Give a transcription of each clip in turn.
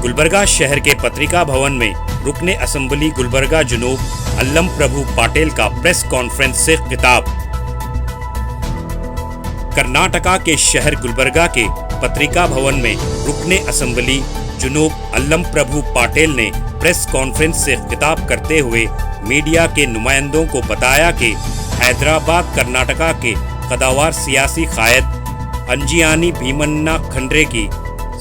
गुलबर्गा शहर के पत्रिका भवन में रुकने असेंबली गुलबर्गा जुनूब अल्लम प्रभु पाटिल का प्रेस कॉन्फ्रेंस से खिताब। कर्नाटका के शहर गुलबर्गा के पत्रिका भवन में रुकने असेंबली जुनूब अल्लम प्रभु पाटिल ने प्रेस कॉन्फ्रेंस से खिताब करते हुए मीडिया के नुमाइंदों को बताया कि हैदराबाद कर्नाटका के कदावर सियासी कायद अंजियानी भीमन्ना खंड्रे की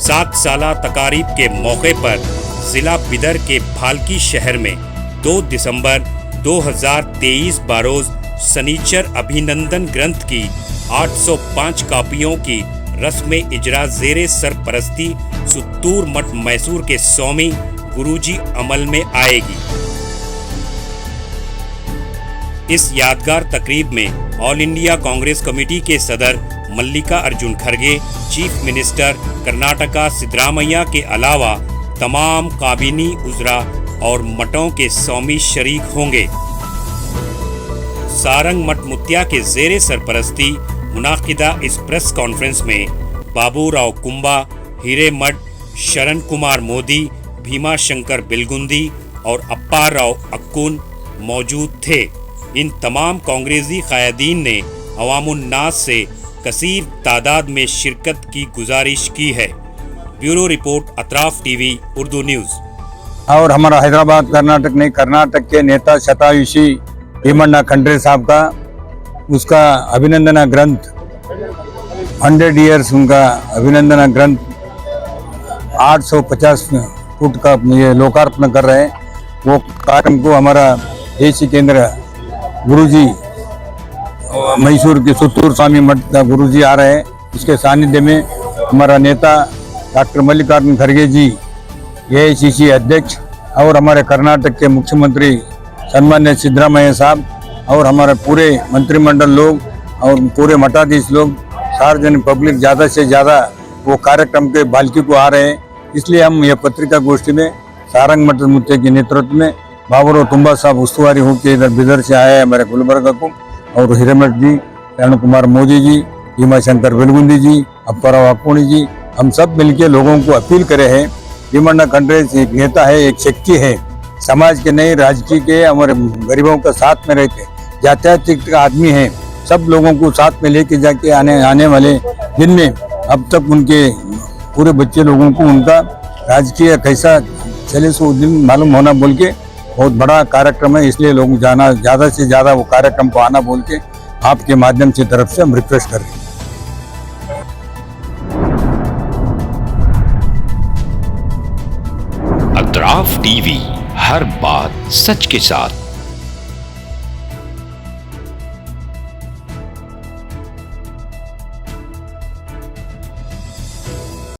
7 साला तकारीब के मौके पर जिला बिदर के भालकी शहर में 2 दिसंबर 2023 बरोज सनीचर अभिनंदन ग्रंथ की 805 कापियों की रस्म इजरा जेरे सरपरस्ती सुत्तूर मठ मैसूर के स्वामी गुरुजी अमल में आएगी। इस यादगार तकरीब में ऑल इंडिया कांग्रेस कमेटी के सदर मल्लिका अर्जुन खड़गे, चीफ मिनिस्टर कर्नाटका सिद्धरामैया के अलावा तमाम काबिनी उजरा और मठों के स्वामी शरीक होंगे। सारंग मठ मुत्या के जेरे सरपरस्ती मुनाकिदा इस प्रेस कॉन्फ्रेंस में बाबूराव कुंबा, हिरेमठ, शरण कुमार मोदी, भीमा शंकर बिलगुंदी और अप्पाराव अक्कुन मौजूद थे। इन तमाम कांग्रेसी कायदीन ने अवामुन्नास से कसीर तादाद में शिरकत की गुजारिश की है। Bureau report, Atraf TV Urdu news. और हमारा हैदराबाद कर्नाटक के नेता शतायुषी भीमन्ना खंड्रे साहब का उसका अभिनंदना ग्रंथ 100 ईयर्स उनका अभिनंदना ग्रंथ 850 फुट का ये लोकार्पण कर रहे हैं। वो कार्यक्रम को हमारा देशी केंद्र गुरुजी मैसूर के सुत्तूर स्वामी मठ का गुरुजी आ रहे हैं। इसके सानिध्य में हमारा नेता डॉक्टर मल्लिकार्जुन खड़गे जी, AICC अध्यक्ष, और हमारे कर्नाटक के मुख्यमंत्री सन्मान्य सिद्धरामैया साहब और हमारे पूरे मंत्रिमंडल लोग और पूरे मठाधीश लोग, सार्वजनिक पब्लिक ज़्यादा से ज़्यादा वो कार्यक्रम के बाल्की को आ रहे हैं। इसलिए हम यह पत्रिका गोष्ठी में सारंग मठ मुत्ते के नेतृत्व में बाबूराव तुम्बा साहब उस्तुवारी होकर इधर बिदर से आए हैं हमारे गुलबर्गा को, और हिरेमठ जी, शरण कुमार मोदी जी, भीमा शंकर बिलगुंदी जी, अप्पाराव अक्कुन जी, हम सब मिलके लोगों को अपील करे हैं। भीमन्ना खंड्रे एक नेता है, एक शक्ति है, समाज के नहीं राजकीय के, हमारे गरीबों का साथ में रहते जात्यातीत का आदमी है। सब लोगों को साथ में लेके जाके आने वाले दिन में अब तक उनके पूरे बच्चे लोगों को उनका राजकीय कैसा चले सो दिन मालूम होना बोल के बहुत बड़ा कार्यक्रम है। इसलिए लोग जाना ज़्यादा से ज़्यादा वो कार्यक्रम को आना बोल के आपके माध्यम से तरफ से हम रिक्वेस्ट कर रहे हैं। अतराफ टीवी, हर बात सच के साथ।